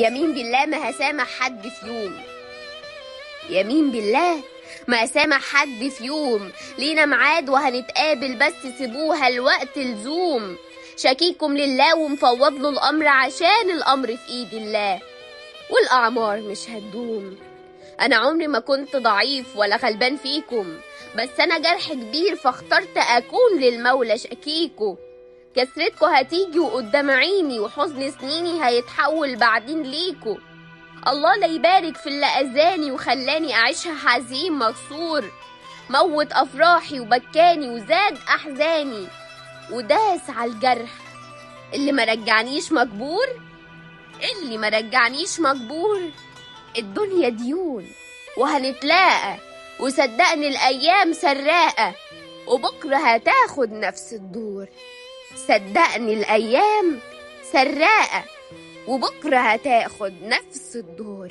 يمين بالله ما هسامح حد في يوم. يمين بالله ما هسامح حد في يوم. لينا ميعاد وهنتقابل، بس سيبوها الوقت لزوم. شكيكم لله ومفوض له الامر، عشان الامر في ايد الله، والاعمار مش هتدوم. انا عمري ما كنت ضعيف ولا غلبان فيكم، بس انا جرح كبير فاخترت اكون للمولى شكيكو. كسرتكو هتيجي وقدام عيني، وحزن سنيني هيتحول بعدين ليكو. الله لا يبارك في اللي اذاني وخلاني اعيشها حزين مكسور. موت افراحي وبكاني وزاد احزاني، وداس على الجرح اللي ما رجعنيش مجبور. اللي ما رجعنيش مجبور. الدنيا ديون وهنتلاقى، وصدقني الايام سراقه، وبكره هتاخد نفس الدور. صدقني الايام سراقه، وبكره هتاخد نفس الدور.